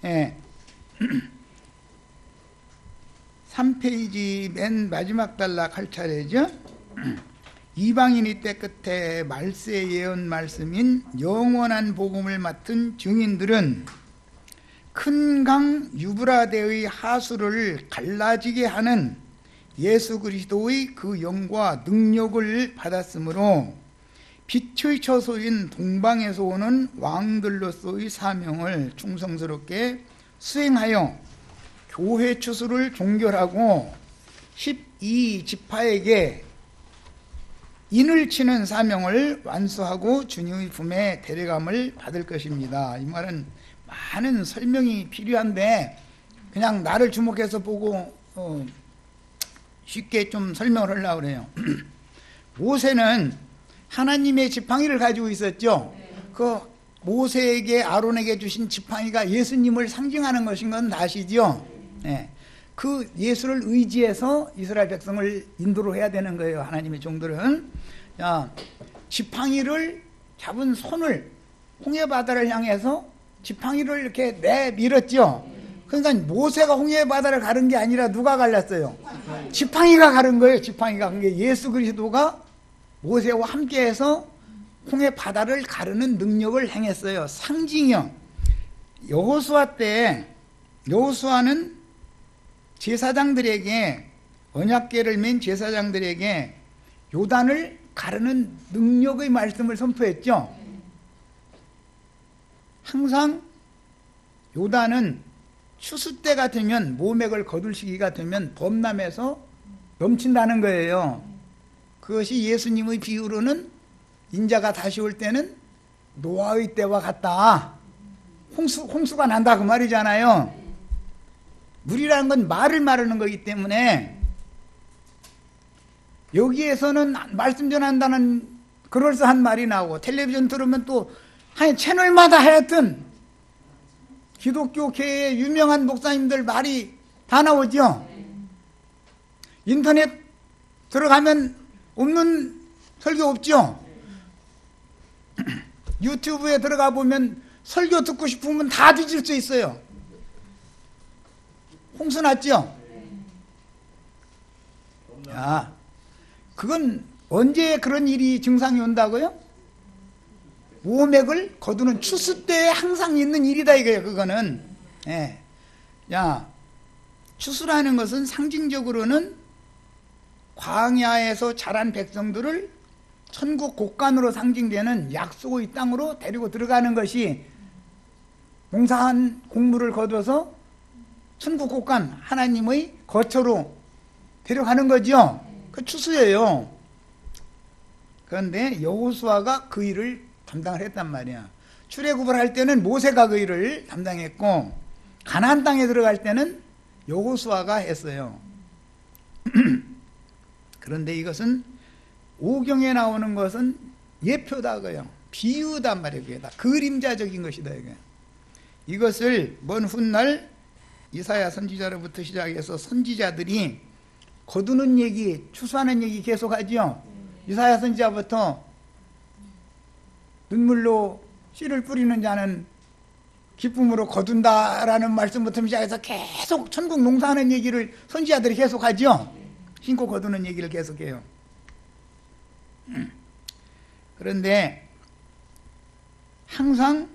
예. 3페이지 맨 마지막 단락 할 차례죠. 이방인이 때 끝에 말세의 예언 말씀인 영원한 복음을 맡은 증인들은 큰 강 유브라데의 하수를 갈라지게 하는 예수 그리스도의 그 영과 능력을 받았으므로 빛의 처소인 동방에서 오는 왕들로서의 사명을 충성스럽게 수행하여 교회 추수를 종결하고 12지파에게 인을 치는 사명을 완수하고 주님의 품에 데려감을 받을 것입니다. 이 말은 많은 설명이 필요한데 그냥 나를 주목해서 보고 쉽게 좀 설명을 하려고 그래요. 모세는 하나님의 지팡이를 가지고 있었죠. 그 모세에게 아론에게 주신 지팡이가 예수님을 상징하는 것인 건 아시죠? 네. 그 예수를 의지해서 이스라엘 백성을 인도를 해야 되는 거예요. 하나님의 종들은. 자, 지팡이를 잡은 손을 홍해 바다를 향해서 지팡이를 이렇게 내밀었죠. 그러니까 모세가 홍해 바다를 가른 게 아니라 누가 갈랐어요? 지팡이가 가른 거예요. 지팡이가. 그게 예수 그리스도가 모세와 함께해서 홍해 바다를 가르는 능력을 행했어요. 상징이요. 여호수아 때 여호수아는 제사장들에게 언약궤를 맨 제사장들에게 요단을 가르는 능력의 말씀을 선포했죠. 항상 요단은 추수 때가 되면 모맥을 거둘 시기가 되면 범람해서 넘친다는 거예요. 그것이 예수님의 비유로는 인자가 다시 올 때는 노아의 때와 같다. 홍수가 난다 그 말이잖아요. 물이라는 건 말을 마르는 거기 때문에 여기에서는 말씀 전한다는 그럴싸한 말이 나오고 텔레비전 들으면 또 한 채널마다 하여튼 기독교계의 유명한 목사님들 말이 다 나오죠. 인터넷 들어가면 없는 설교 없죠. 유튜브에 들어가 보면 설교 듣고 싶으면 다 뒤질 수 있어요. 홍수 났죠? 야, 그건 언제 그런 일이 증상이 온다고요? 모맥을 거두는 추수 때에 항상 있는 일이다 이거예요. 그거는. 예. 야, 추수라는 것은 상징적으로는 광야에서 자란 백성들을 천국 곳간으로 상징되는 약속의 땅으로 데리고 들어가는 것이 농사한 곡물을 거둬서 천국 곳간 하나님의 거처로 데려가는 거죠. 그 추수예요. 그런데 여호수아가 그 일을 담당을 했단 말이야. 출애굽을 할 때는 모세가 그 일을 담당했고 가나안 땅에 들어갈 때는 여호수아가 했어요. 그런데 이것은 오경에 나오는 것은 예표다 그요. 비유단 말이에요. 그게 다 그림자적인 것이다 이게. 이것을 먼 훗날 이사야 선지자로부터 시작해서 선지자들이 거두는 얘기, 추수하는 얘기 계속하죠. 이사야 선지자부터 눈물로 씨를 뿌리는 자는 기쁨으로 거둔다라는 말씀부터 시작해서 계속 천국 농사하는 얘기를 선지자들이 계속하죠. 신고 거두는 얘기를 계속해요. 그런데 항상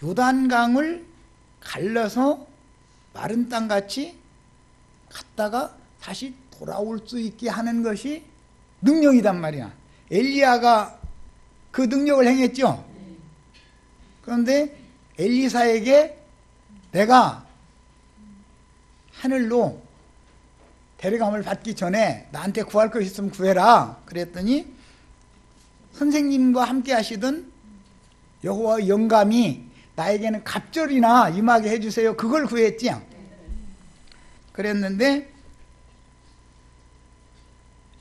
요단강을 갈라서 마른 땅같이 갔다가 다시 돌아올 수 있게 하는 것이 능력이단 말이야. 엘리야가 그 능력을 행했죠. 그런데 엘리사에게 내가 하늘로 데려감을 받기 전에 나한테 구할 것 있으면 구해라 그랬더니 선생님과 함께 하시던 여호와의 영감이 나에게는 갑절이나 임하게 해주세요. 그걸 구했지. 그랬는데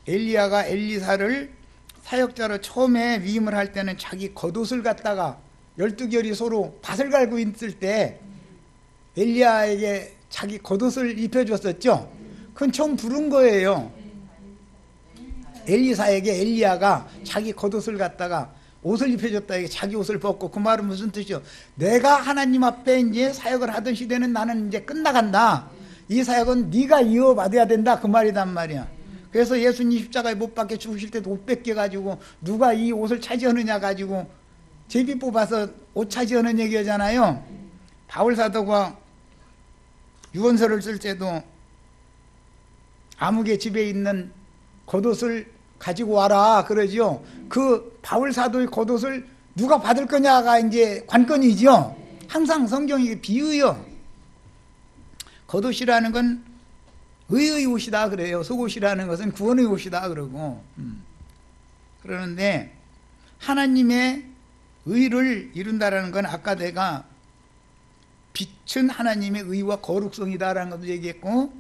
엘리야가 엘리사를 사역자로 처음에 위임을 할 때는 자기 겉옷을 갖다가 12결이 서로 밭을 갈고 있을 때 엘리야에게 자기 겉옷을 입혀줬었죠. 그건 처음 부른 거예요. 엘리사에게 엘리야가 자기 겉옷을 갖다가 옷을 입혀줬다. 이게 자기 옷을 벗고. 그 말은 무슨 뜻이요? 내가 하나님 앞에 이제 사역을 하던 시대는 나는 이제 끝나간다. 이 사역은 네가 이어받아야 된다. 그 말이단 말이야. 그래서 예수님 십자가에 못 박혀 죽으실 때도 옷 뺏겨가지고 누가 이 옷을 차지하느냐 가지고 제비 뽑아서 옷 차지하는 얘기잖아요. 바울 사도가 유언서를 쓸 때도 아무개 집에 있는 겉옷을 가지고 와라 그러지요. 그 바울 사도의 겉옷을 누가 받을 거냐가 이제 관건이죠. 항상 성경이 비유요. 겉옷이라는 건 의의 옷이다 그래요. 속옷이라는 것은 구원의 옷이다 그러고. 그러는데 하나님의 의를 이룬다라는 건 아까 내가 빛은 하나님의 의와 거룩성이다라는 것도 얘기했고,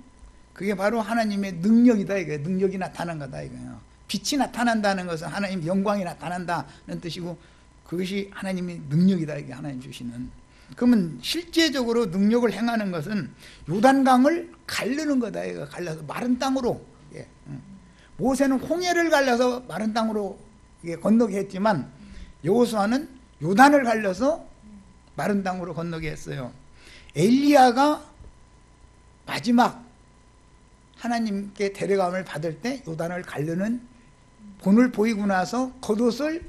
그게 바로 하나님의 능력이다 이거예요. 능력이 나타난 거다 이거예요. 빛이 나타난다는 것은 하나님 영광이 나타난다는 뜻이고, 그것이 하나님의 능력이다 이게 하나님 주시는. 그러면 실제적으로 능력을 행하는 것은 요단강을 가르는 거다 이거. 갈라서 마른 땅으로. 예. 모세는 홍해를 갈라서 마른 땅으로 건너게 했지만 여호수아는 요단을 갈려서 마른 땅으로 건너게 했어요. 엘리야가 마지막 하나님께 데려감을 받을 때 요단을 가르는 본을 보이고 나서 겉옷을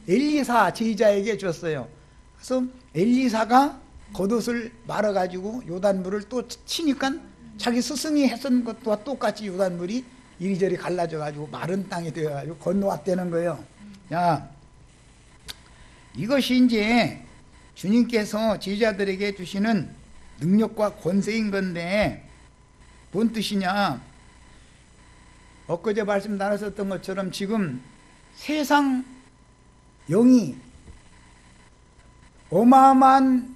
엘리사 제자에게 줬어요. 그래서 엘리사가 겉옷을 말아가지고 요단물을 또 치니까 자기 스승이 했던 것과 똑같이 요단물이 이리저리 갈라져가지고 마른 땅이 되어가지고 건너왔다는 거예요. 야, 이것이 이제 주님께서 제자들에게 주시는 능력과 권세인 건데 뭔 뜻이냐? 엊그제 말씀 나눴었던 것처럼 지금 세상 영이 어마어마한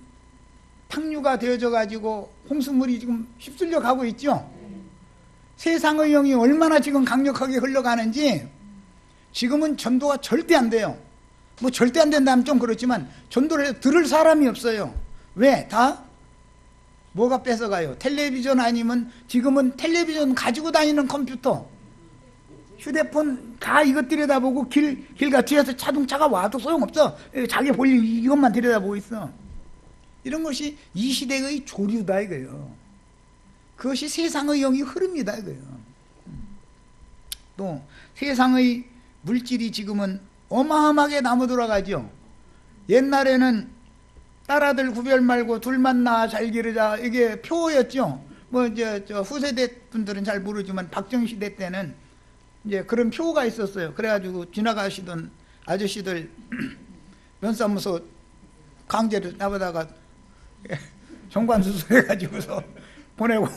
탕류가 되어져 가지고 홍수물이 지금 휩쓸려 가고 있죠. 세상의 영이 얼마나 지금 강력하게 흘러가는지 지금은 전도가 절대 안 돼요. 뭐 절대 안 된다면 좀 그렇지만 전도를 해서 들을 사람이 없어요. 왜? 다 뭐가 뺏어가요? 텔레비전 아니면 지금은 텔레비전 가지고 다니는 컴퓨터, 휴대폰 다 이것 들여다보고 길 뒤에서 자동차가 와도 소용없어. 자기 볼 일 이것만 들여다보고 있어. 이런 것이 이 시대의 조류다 이거예요. 그것이 세상의 영이 흐릅니다 이거예요. 또 세상의 물질이 지금은 어마어마하게 나무 돌아가죠. 옛날에는 딸아들 구별 말고 둘만 낳아 잘 기르자 이게 표였죠. 뭐 이제 저 후세대 분들은 잘 모르지만 박정희시대 때는 이제 그런 표가 있었어요. 그래가지고 지나가시던 아저씨들 면사무소 강제로 나보다가 정관 수술해가지고서 보내고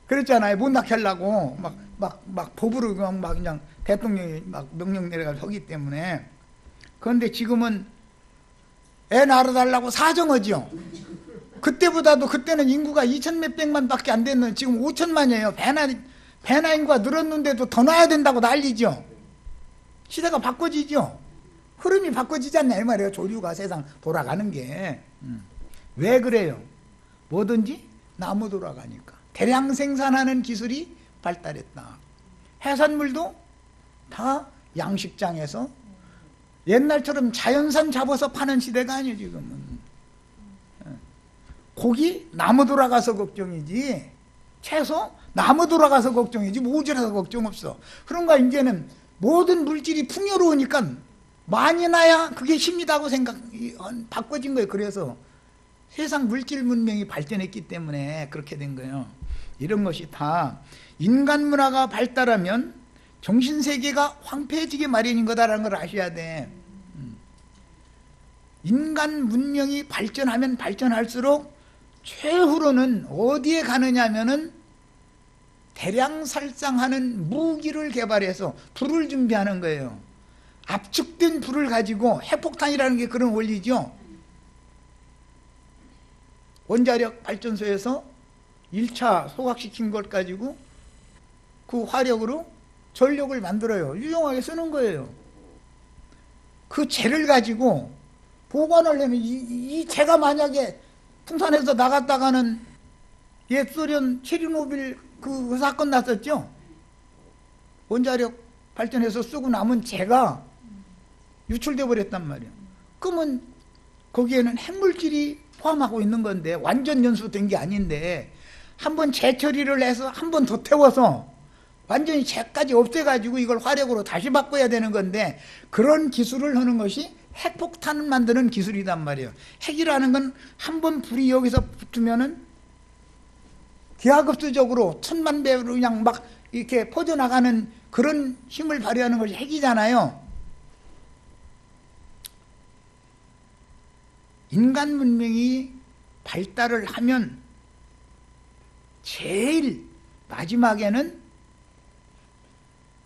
그랬잖아요. 못 낳게 하려고 막 법으로 막 그냥 대통령이 막 명령 내려가서 하기 때문에. 그런데 지금은 애 낳아달라고 사정하죠. 그때보다도 그때는 인구가 2천 몇백만 밖에 안 됐는데 지금 5천만이에요. 배나 인구가 늘었는데도 더 낳아야 된다고 난리죠. 시대가 바꿔지죠. 흐름이 바꿔지지 않나 이 말이에요. 조류가 세상 돌아가는 게. 왜 그래요? 뭐든지 나무 돌아가니까. 대량 생산하는 기술이 발달했다. 해산물도 다 양식장에서 옛날처럼 자연산 잡아서 파는 시대가 아니에요 지금은. 고기 나무 돌아가서 걱정이지, 채소 나무 돌아가서 걱정이지 모자라서 걱정 없어. 그런가 이제는 모든 물질이 풍요로우니까 많이 나야 그게 힘이다고 바꿔진 거예요. 그래서 세상 물질 문명이 발전했기 때문에 그렇게 된 거예요. 이런 것이 다 인간 문화가 발달하면 정신세계가 황폐해지게 마련인 거다라는 걸 아셔야 돼. 인간 문명이 발전하면 발전할수록 최후로는 어디에 가느냐 하면은 대량 살상하는 무기를 개발해서 불을 준비하는 거예요. 압축된 불을 가지고 핵폭탄이라는 게 그런 원리죠. 원자력 발전소에서 1차 소각시킨 것 가지고 그 화력으로 전력을 만들어요. 유용하게 쓰는 거예요. 그 재를 가지고 보관하려면 이 재가 만약에 풍산에서 나갔다가는 옛 소련 체르노빌 그 사건 났었죠. 원자력 발전해서 쓰고 남은 재가 유출돼 버렸단 말이에요. 그러면 거기에는 핵물질이 포함하고 있는 건데 완전 연소된 게 아닌데 한번 재처리를 해서 한 번 더 태워서 완전히 재까지 없애가지고 이걸 화력으로 다시 바꿔야 되는 건데 그런 기술을 하는 것이 핵폭탄을 만드는 기술이단 말이에요. 핵이라는 건 한 번 불이 여기서 붙으면은 기하급수적으로 천만 배로 그냥 막 이렇게 퍼져나가는 그런 힘을 발휘하는 것이 핵이잖아요. 인간 문명이 발달을 하면 제일 마지막에는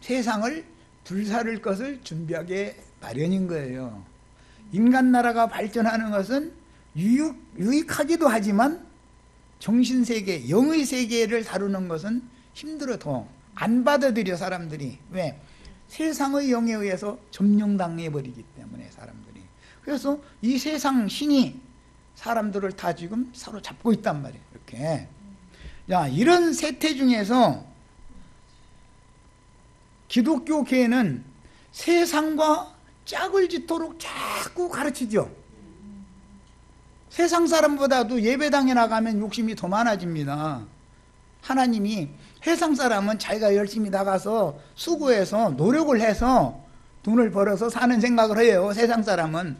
세상을 불사를 것을 준비하게 마련인 거예요. 인간 나라가 발전하는 것은 유익하기도 하지만 정신세계, 영의 세계를 다루는 것은 힘들어 더 안 받아들여 사람들이. 왜? 세상의 영에 의해서 점령당해 버리기 때문에 사람들이. 그래서 이 세상 신이 사람들을 다 지금 사로잡고 있단 말이에요. 이렇게. 자, 이런 세태 중에서 기독교계는 세상과 짝을 짓도록 자꾸 가르치죠. 세상 사람보다도 예배당에 나가면 욕심이 더 많아집니다. 하나님이 세상 사람은 자기가 열심히 나가서 수고해서 노력을 해서 돈을 벌어서 사는 생각을 해요. 세상 사람은.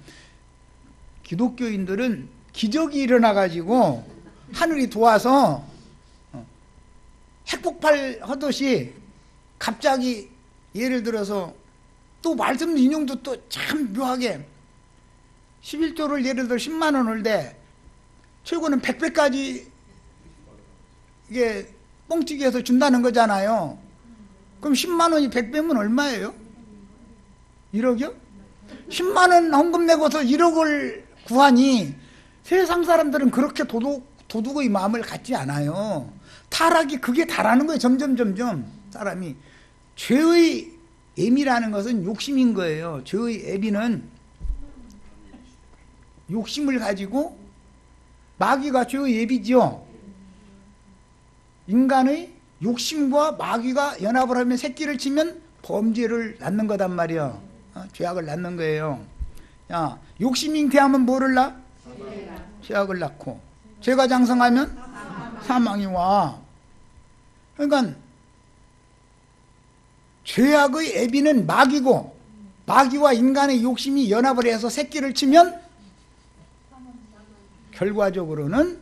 기독교인들은 기적이 일어나가지고 하늘이 도와서 핵폭발 하듯이 갑자기 예를 들어서 또 말씀 인용도 또 참 묘하게 11조를 예를 들어 10만 원을 대 최고는 100배까지 이게 뻥튀기해서 준다는 거잖아요. 그럼 10만 원이 100배면 얼마예요? 1억이요? 10만 원 헌금 내고서 1억을 구하니 세상 사람들은 그렇게 도둑의 마음을 갖지 않아요. 타락이 그게 다라는 거예요. 점점 사람이. 죄의 애미라는 것은 욕심인 거예요. 죄의 애비는 욕심을 가지고 마귀가 죄의 애비죠. 인간의 욕심과 마귀가 연합을 하면 새끼를 치면 범죄를 낳는 거단 말이에요. 죄악을 낳는 거예요. 야, 욕심이 잉태하면 뭐를 낳아? 죄악을 낳고 죄가 장성하면 사망이 와. 그러니까 죄악의 애비는 마귀고 마귀와 인간의 욕심이 연합을 해서 새끼를 치면 결과적으로는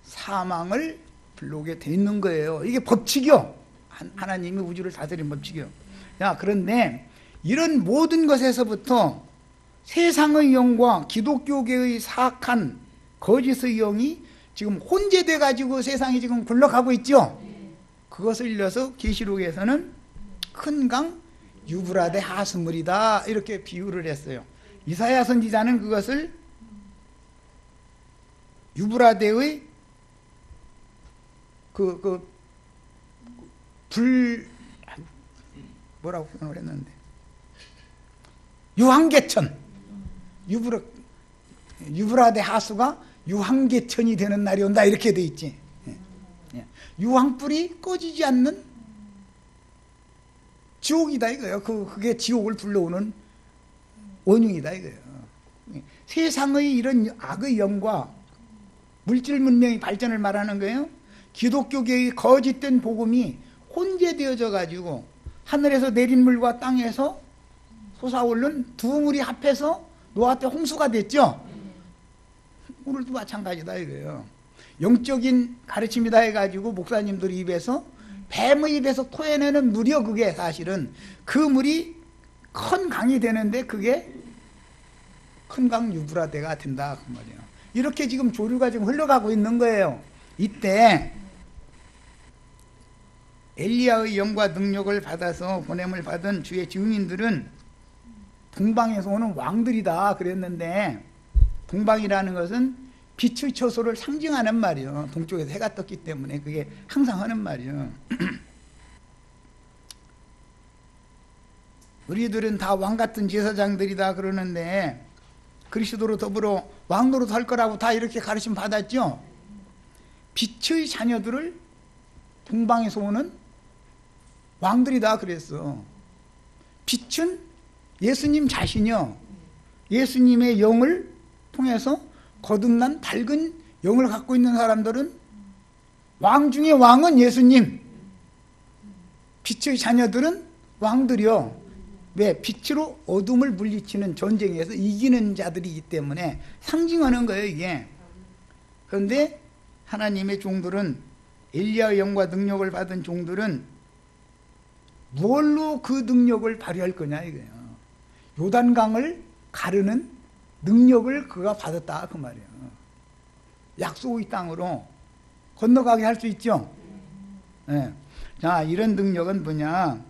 사망을 불러오게 돼 있는 거예요. 이게 법칙이요. 하나님이 우주를 다스린 법칙이요. 야, 그런데 이런 모든 것에서부터 세상의 영과 기독교계의 사악한 거짓의 영이 지금 혼재돼 가지고 세상이 지금 굴러가고 있죠. 그것을 일러서 계시록에서는 큰 강 유브라데 하수물이다 이렇게 비유를 했어요. 이사야 선지자는 그것을 유브라데의 뭐라고 표현을 했는데 유황계천, 유브라데 하수가 유황계천이 되는 날이 온다 이렇게 돼 있지. 유황불이 꺼지지 않는 지옥이다 이거예요. 그게 지옥을 불러오는 원흉이다 이거예요. 세상의 이런 악의 영과 물질 문명의 발전을 말하는 거예요. 기독교계의 거짓된 복음이 혼재되어져 가지고 하늘에서 내린 물과 땅에서 솟아오른 두 물이 합해서 노아 때 홍수가 됐죠. 오늘도 마찬가지다 이거예요. 영적인 가르침이다 해가지고 목사님들 입에서 뱀의 입에서 토해내는 물이요. 그게 사실은 그 물이 큰 강이 되는데 그게 큰 강 유브라데가 된다 그 말이에요. 이렇게 지금 조류가 지금 흘러가고 있는 거예요. 이때 엘리야의 영과 능력을 받아서 보냄을 받은 주의 증인들은 동방에서 오는 왕들이다 그랬는데 동방이라는 것은 빛의 처소를 상징하는 말이에요. 동쪽에서 해가 떴기 때문에 그게 항상 하는 말이에요. 우리들은 다 왕같은 제사장들이다 그러는데 그리스도로 더불어 왕노릇 할 거라고 다 이렇게 가르침 받았죠. 빛의 자녀들을 동방에서 오는 왕들이다 그랬어. 빛은 예수님 자신이요. 예수님의 영을 통해서 거듭난 밝은 영을 갖고 있는 사람들은 왕 중에 왕은 예수님, 빛의 자녀들은 왕들이요. 왜? 빛으로 어둠을 물리치는 전쟁에서 이기는 자들이기 때문에 상징하는 거예요, 이게. 그런데 하나님의 종들은, 엘리야의 영과 능력을 받은 종들은 무엇로 그 능력을 발휘할 거냐 이거예요. 요단강을 가르는 능력을 그가 받았다 그 말이에요. 약속의 땅으로 건너가게 할 수 있죠. 네. 자, 이런 능력은 뭐냐?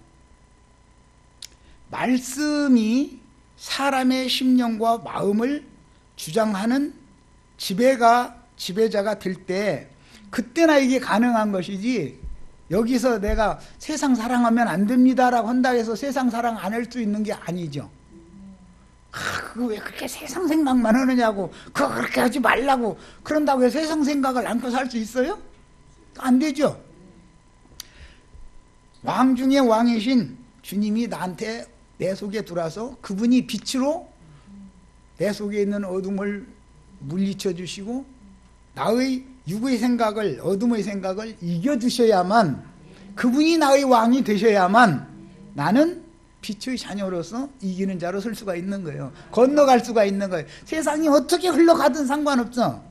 말씀이 사람의 심령과 마음을 주장하는 지배자가 될 때, 그때나 이게 가능한 것이지, 여기서 내가 세상 사랑하면 안 됩니다라고 한다 해서 세상 사랑 안 할 수 있는 게 아니죠. 그거 왜 그렇게 세상 생각만 하느냐고, 그거 그렇게 하지 말라고 그런다고 해서 세상 생각을 안고 살 수 있어요? 안 되죠. 왕 중에 왕이신 주님이 나한테 내 속에 들어와서 그분이 빛으로 내 속에 있는 어둠을 물리쳐 주시고 나의 육의 생각을, 어둠의 생각을 이겨주셔야만, 그분이 나의 왕이 되셔야만 나는 빛의 자녀로서 이기는 자로 설 수가 있는 거예요. 건너갈 수가 있는 거예요. 세상이 어떻게 흘러가든 상관없어.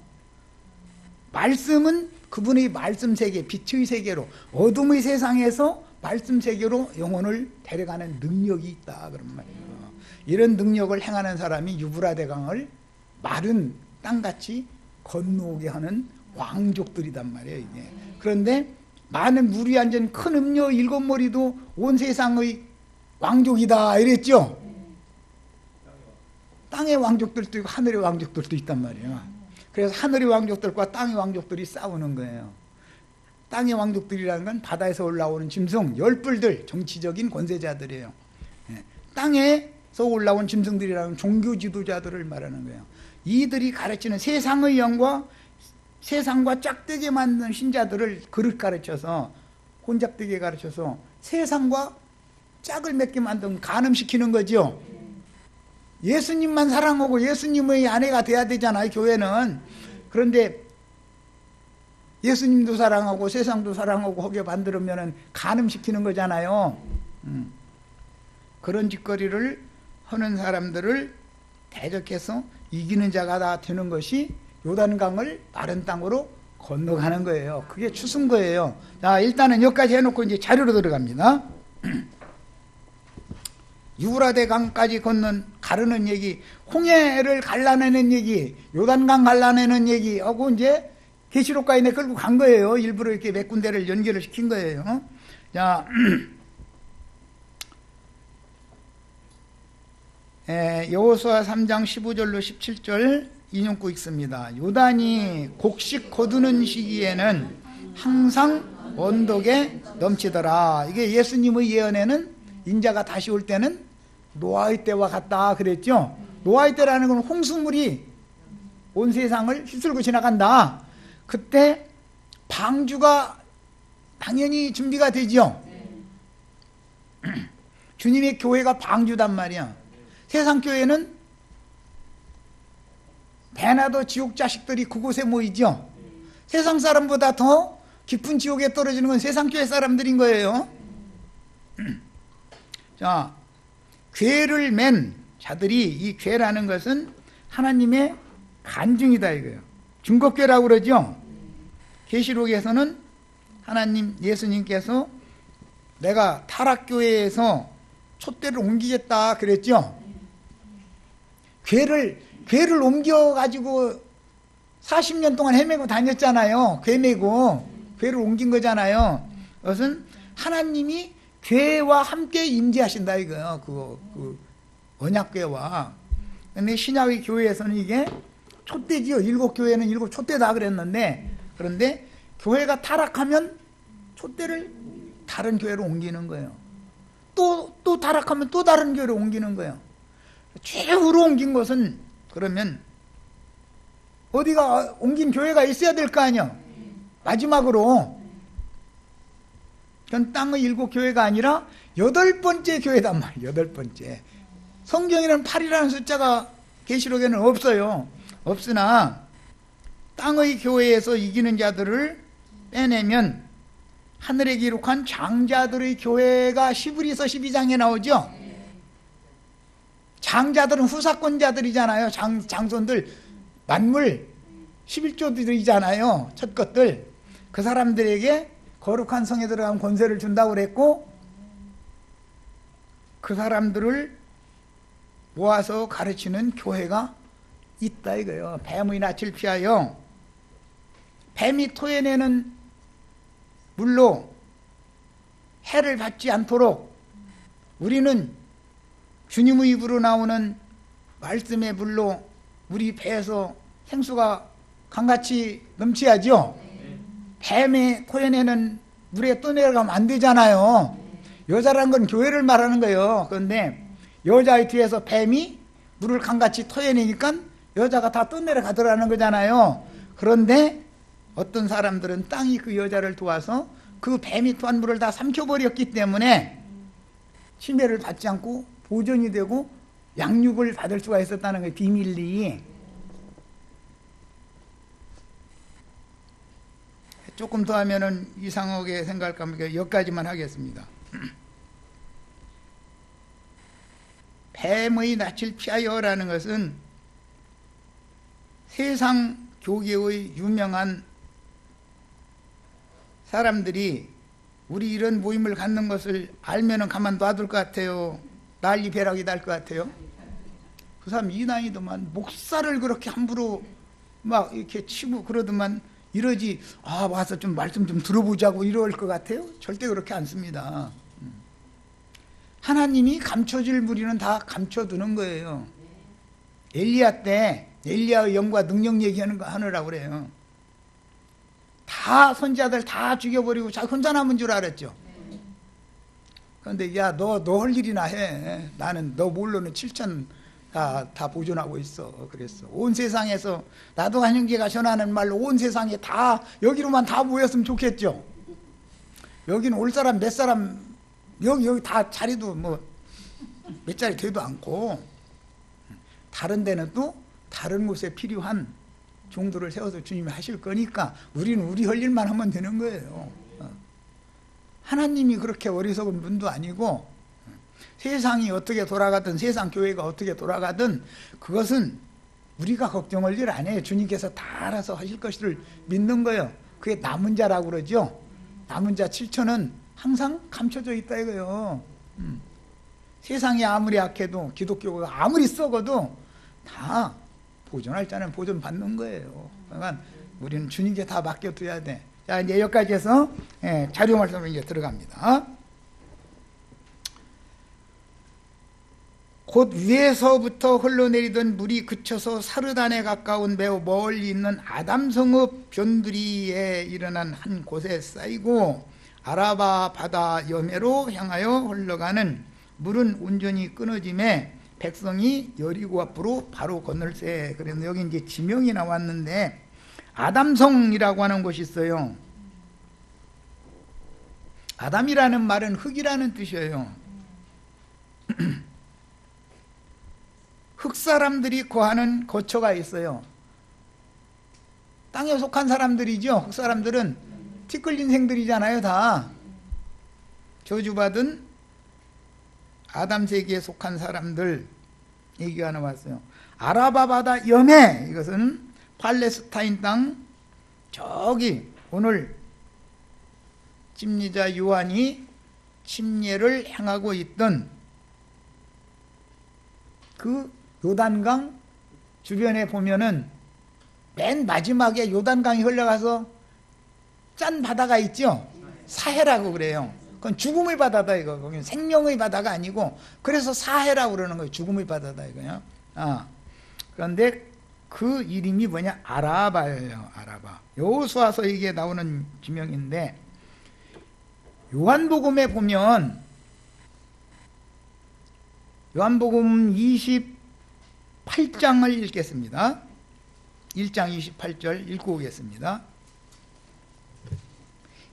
말씀은 그분의 말씀 세계, 빛의 세계로, 어둠의 세상에서 말씀 세계로 영혼을 데려가는 능력이 있다 그런 말이에요. 이런 능력을 행하는 사람이 유브라데강을 마른 땅같이 건너오게 하는 왕족들이단 말이에요, 이게. 그런데 많은 물이 앉은 큰 음료 7머리도 온 세상의 왕족이다 이랬죠. 땅의 왕족들도 있고 하늘의 왕족들도 있단 말이에요. 그래서 하늘의 왕족들과 땅의 왕족들이 싸우는 거예요. 땅의 왕족들이라는 건 바다에서 올라오는 짐승, 열불들, 정치적인 권세자들이에요. 땅에서 올라온 짐승들이라는 종교 지도자들을 말하는 거예요. 이들이 가르치는 세상의 영과 세상과 짝되게 만든 신자들을 그릇 가르쳐서, 혼잡되게 가르쳐서 세상과 짝을 맺게 만든, 간음시키는 거죠. 예수님만 사랑하고 예수님의 아내가 돼야 되잖아요, 교회는. 그런데 예수님도 사랑하고 세상도 사랑하고 하게 만들면 간음시키는 거잖아요. 그런 짓거리를 하는 사람들을 대적해서 이기는 자가 다 되는 것이 요단강을 마른 땅으로 건너가는 거예요. 그게 추승거예요. 자, 일단은 여기까지 해놓고 이제 자료로 들어갑니다. 유브라데 강까지 가르는 얘기, 홍해를 갈라내는 얘기, 요단강 갈라내는 얘기하고 이제 계시록가에 끌고 간 거예요. 일부러 이렇게 몇 군데를 연결을 시킨 거예요. 자, 여호수아 3장 15절로 17절 인용구 읽습니다. 요단이 곡식 거두는 시기에는 항상 언덕에 넘치더라. 이게 예수님의 예언에는 인자가 다시 올 때는 노아의 때와 같다 그랬죠. 노아의 때라는 건 홍수물이 온 세상을 휩쓸고 지나간다. 그때 방주가 당연히 준비가 되죠. 주님의 교회가 방주단 말이야. 세상 교회는 배나도 지옥 자식들이 그곳에 모이죠. 세상 사람보다 더 깊은 지옥에 떨어지는 건 세상 교회 사람들인 거예요. 자, 괴를 맨 자들이, 이 괴라는 것은 하나님의 간증이다 이거예요. 중국괴라고 그러죠. 계시록에서는 하나님, 예수님께서 내가 타락교회에서 촛대를 옮기겠다 그랬죠. 괴를 옮겨가지고 40년 동안 헤매고 다녔잖아요. 괴 메고 괴를 옮긴 거잖아요. 그것은 하나님이 괴와 함께 임재하신다 이거예요. 그 언약괴와. 근데 신약의 교회에서는 이게 촛대지요. 7교회는 7 촛대다 그랬는데, 그런데 교회가 타락하면 촛대를 다른 교회로 옮기는 거예요. 또 타락하면 또 다른 교회로 옮기는 거예요. 최후로 옮긴 것은, 그러면 어디가 옮긴 교회가 있어야 될 거 아니야. 마지막으로 전 땅의 7교회가 아니라 8번째 교회단 말이에요. 8번째. 성경에는 8이라는 숫자가 계시록에는 없어요. 없으나 땅의 교회에서 이기는 자들을 빼내면 하늘에 기록한 장자들의 교회가 히브리서 12장에 나오죠. 장자들은 후사권자들이잖아요. 장손들, 만물 11조들이잖아요. 첫 것들. 그 사람들에게 거룩한 성에 들어가면 권세를 준다고 그랬고, 그 사람들을 모아서 가르치는 교회가 있다 이거예요. 뱀의 낯을 피하여. 뱀이 토해내는 물로 해를 받지 않도록 우리는 주님의 입으로 나오는 말씀의 물로 우리 배에서 생수가 강같이 넘쳐야죠. 뱀이 토해내는 물에 떠내려가면 안 되잖아요. 여자라는 건 교회를 말하는 거예요. 그런데 여자의 뒤에서 뱀이 물을 강같이 토해내니까 여자가 다 떠내려가더라는 거잖아요. 그런데 어떤 사람들은 땅이 그 여자를 도와서 그 뱀이 토한 물을 다 삼켜버렸기 때문에 침해를 받지 않고 보존이 되고 양육을 받을 수가 있었다는 거예요. 비밀리. 조금 더 하면은 이상하게 생각할까 하면 여기까지만 하겠습니다. 뱀의 낯을 피하여라는 것은 세상 교계의 유명한 사람들이 우리 이런 모임을 갖는 것을 알면은 가만 놔둘 것 같아요? 난리 벼락이 날 것 같아요? 그 사람 이난이더만 목사를 그렇게 함부로 막 이렇게 치고 그러더만 이러지, 아 와서 좀 말씀 좀 들어보자고 이럴 것 같아요? 절대 그렇게 않습니다. 하나님이 감춰질 무리는 다 감춰두는 거예요. 엘리야 때 엘리야의 영과 능력 얘기하는 거 하느라고 그래요. 다 선지자들 다 죽여버리고 자기 혼자 남은 줄 알았죠. 그런데 야 너 할 일이나 해. 나는 너 몰로는 7천 다 보존하고 있어. 그랬어. 온 세상에서 나도 한 형제가 전하는 말로 온 세상에 다 여기로만 다 모였으면 좋겠죠. 여기는 올 사람 몇 사람 여기 다 자리도 뭐 몇 자리 되도 않고 다른 데는 또 다른 곳에 필요한 종들을 세워서 주님이 하실 거니까 우리는 우리 할 일만 하면 되는 거예요. 하나님이 그렇게 어리석은 분도 아니고 세상이 어떻게 돌아가든 세상 교회가 어떻게 돌아가든 그것은 우리가 걱정할 일 아니에요. 주님께서 다 알아서 하실 것을 믿는 거예요. 그게 남은 자라고 그러죠. 남은 자 7천은 항상 감춰져 있다 이거예요. 세상이 아무리 악해도 기독교가 아무리 썩어도 다 보존할 자는 보존 받는 거예요. 그러니까 우리는 주님께 다 맡겨둬야 돼. 자, 이제 여기까지 해서 자료 말씀으로 이제 들어갑니다. 곧 위에서부터 흘러내리던 물이 그쳐서 사르단에 가까운 매우 멀리 있는 아담성읍 변두리에 일어난 한 곳에 쌓이고 아라바 바다 여매로 향하여 흘러가는 물은 온전히 끊어짐에 백성이 여리고 앞으로 바로 건널세. 그래서 여기 이제 지명이 나왔는데 아담성이라고 하는 곳이 있어요. 아담이라는 말은 흙이라는 뜻이에요. 흙 사람들이 거하는 거처가 있어요. 땅에 속한 사람들이죠. 흙 사람들은 티끌 인생들이잖아요. 다 저주받은 아담 세계에 속한 사람들 얘기가 나왔어요. 아라바 바다 여매, 이것은 팔레스타인 땅, 저기 오늘 침례자 요한이 침례를 행하고 있던 그 요단강 주변에 보면은 맨 마지막에 요단강이 흘러가서 짠 바다가 있죠. 사해라고 그래요. 그건 죽음의 바다다 이거. 거긴 생명의 바다가 아니고 그래서 사해라고 그러는 거예요. 죽음의 바다다 이거요. 그런데 그 이름이 뭐냐? 아라바예요. 아라바. 여호수아서에게 나오는 지명인데 요한복음에 보면 요한복음 28장을 읽겠습니다. 1장 28절 읽고 오겠습니다.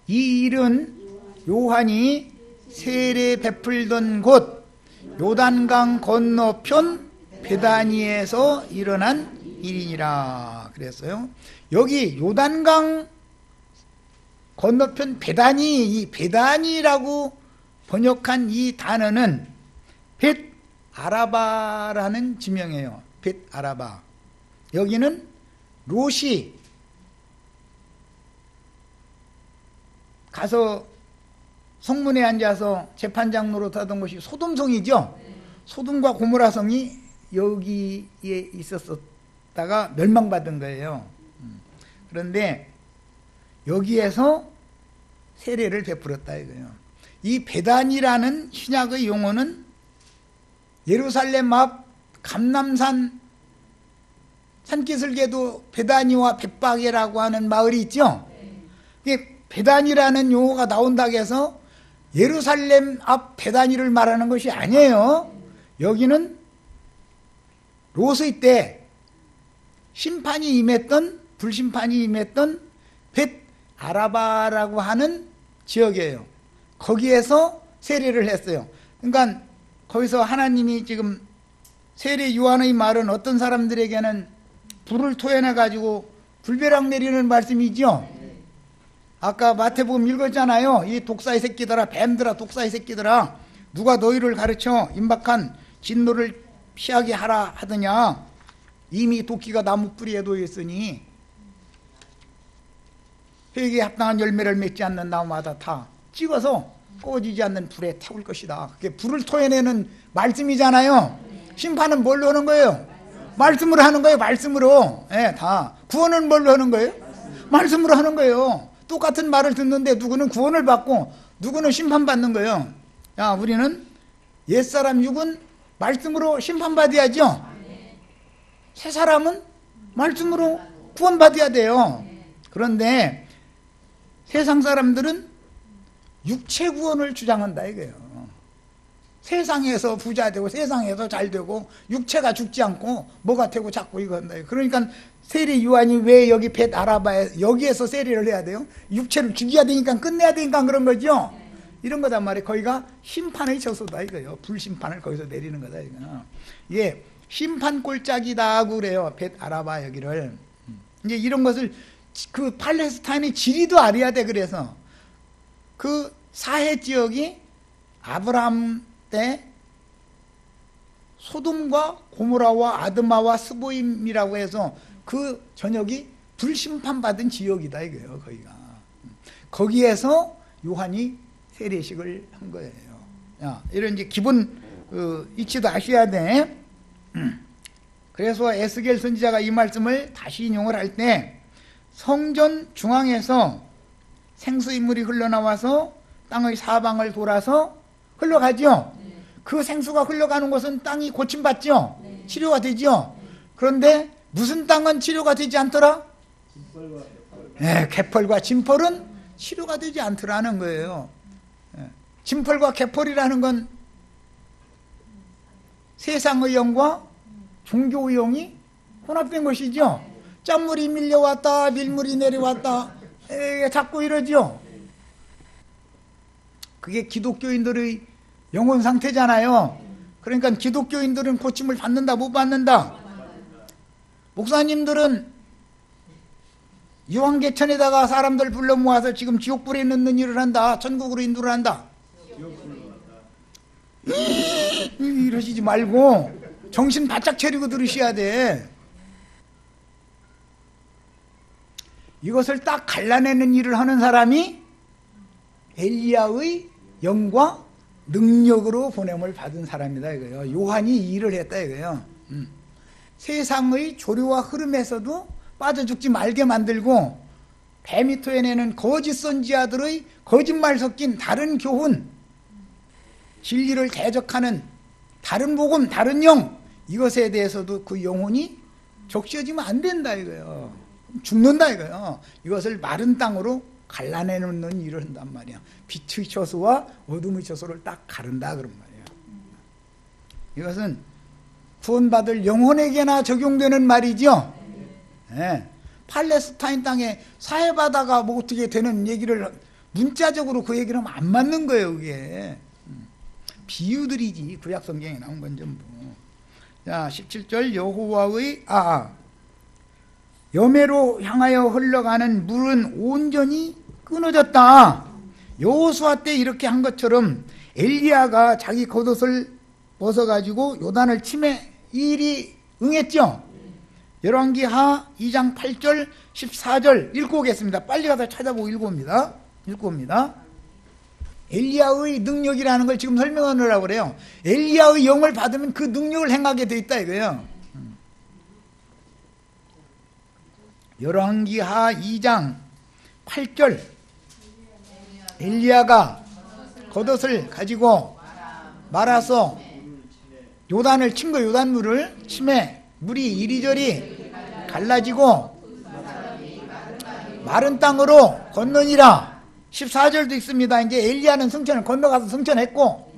이 일은 요한이 세례 베풀던 곳 요단강 건너편 베다니에서 일어난 일이니라 그랬어요. 여기 요단강 건너편 베다니, 이 베다니라고 번역한 이 단어는 벳 아라바라는 지명이에요. 벳 아라바. 여기는 롯이 가서 성문에 앉아서 재판장 노릇하던 것이 소돔성이죠. 소돔과 고모라 성이 여기에 있었다가 멸망받은 거예요. 그런데 여기에서 세례를 베풀었다 이거예요. 이 베단이라는 신약의 용어는 예루살렘 앞 감람산 산기슭에도 베다니와 벳바게라고 하는 마을이 있죠. 베단이라는 용어가 나온다고 해서 예루살렘 앞 베다니를 말하는 것이 아니에요. 여기는 롯의 때 심판이 임했던, 불심판이 임했던 벳 아라바라고 하는 지역이에요. 거기에서 세례를 했어요. 그러니까 거기서 하나님이 지금 세례 요한의 말은 어떤 사람들에게는 불을 토해내 가지고 불벼락 내리는 말씀이죠. 아까 마태복음 읽었잖아요. 이 독사의 새끼들아, 뱀들아, 독사의 새끼들아, 누가 너희를 가르쳐 임박한 진노를 피하게 하라 하더냐. 이미 도끼가 나무 뿌리에 놓여 있으니 회개에 합당한 열매를 맺지 않는 나무마다 다 찍어서 꺼지지 않는 불에 태울 것이다. 그게 불을 토해내는 말씀이잖아요. 심판은 뭘로 하는 거예요? 말씀으로 하는 거예요. 말씀으로. 예, 다. 구원은 뭘로 하는 거예요? 말씀으로 하는 거예요. 똑같은 말을 듣는데 누구는 구원을 받고 누구는 심판받는 거예요. 야, 우리는 옛사람 육은 말씀으로 심판받아야죠. 새 사람은 말씀으로 구원받아야 돼요. 그런데 세상 사람들은 육체 구원을 주장한다 이거예요. 세상에서 부자 되고 세상에서 잘 되고 육체가 죽지 않고 뭐가 되고 자꾸 이거 한다. 그러니까 세례 요한이 왜 여기 벳 아라바에 여기에서 세례를 해야 돼요? 육체를 죽여야 되니까 끝내야 되니까 그런 거죠. 이런 거단 말이에요. 거기가 심판의 저소다 이거예요. 불심판을 거기서 내리는 거다 이거. 예, 심판 꼴짝이다 그래요. 벳 아라바 여기를. 이제 이런 것을 그 팔레스타인의 지리도 알아야 돼. 그래서 그 사해 지역이 아브라함 때 소돔과 고모라와 아드마와 스보임이라고 해서 그 전역이 불심판받은 지역이다 이거예요. 거기가. 거기에서 요한이 세례식을 한 거예요. 야, 이런 이제 기본 이치도 아셔야 돼. 그래서 에스겔 선지자가 이 말씀을 다시 인용을 할 때 성전 중앙에서 생수인물이 흘러나와서 땅의 사방을 돌아서 흘러가죠. 그 생수가 흘러가는 곳은 땅이 고침받죠. 치료가 되죠. 그런데 무슨 땅은 치료가 되지 않더라? 네, 개펄과 진펄은 치료가 되지 않더라는 거예요. 진펄과 개펄이라는 건 세상의 영과 종교의 영이 혼합된 것이죠. 짠물이 밀려왔다 밀물이 내려왔다 자꾸 이러죠. 그게 기독교인들의 영혼 상태잖아요. 그러니까 기독교인들은 고침을 받는다 못 받는다? 목사님들은 유황계천에다가 사람들 불러 모아서 지금 지옥불에 넣는 일을 한다. 천국으로 인도를 한다. 이러시지 말고 정신 바짝 차리고 들으셔야 돼. 이것을 딱 갈라내는 일을 하는 사람이 엘리야의 영과 능력으로 보냄을 받은 사람이다 이거예요. 요한이 이 일을 했다 이거예요. 세상의 조류와 흐름에서도 빠져 죽지 말게 만들고 뱀이 토해내는 거짓 선지자들의 거짓말 섞인 다른 교훈, 진리를 대적하는 다른 복음, 다른 영, 이것에 대해서도 그 영혼이 적셔지면 안 된다 이거예요. 죽는다 이거예요. 이것을 마른 땅으로 갈라내놓는 일을 한단 말이야. 빛의 처소와 어둠의 처소를 딱 가른다 그런 말이야. 이것은 구원받을 영혼에게나 적용되는 말이죠. 네. 팔레스타인 땅에 사해바다가 뭐 어떻게 되는 얘기를 문자적으로 그 얘기를 하면 안 맞는 거예요. 그게 비유들이지 구약 성경에 나온 건 전부. 자, 17절 여호와의 여매로 향하여 흘러가는 물은 온전히 끊어졌다. 여호수아 때 이렇게 한 것처럼 엘리야가 자기 겉옷을 벗어가지고 요단을 치매 이 일이 응했죠. 열왕기하 2장 8절 14절 읽고 오겠습니다. 빨리 가서 찾아보고 읽고 옵니다. 엘리야의 능력이라는 걸 지금 설명하느라고 그래요. 엘리야의 영을 받으면 그 능력을 행하게 돼 있다 이거예요. 열왕기하 2장 8절 엘리야가 겉옷을 가지고 말아서 요단을 친 거, 요단물을 치매 물이 이리저리 갈라지고 마른 땅으로 건너니라. 14절도 있습니다. 이제 엘리야는 성천을 건너가서 성천했고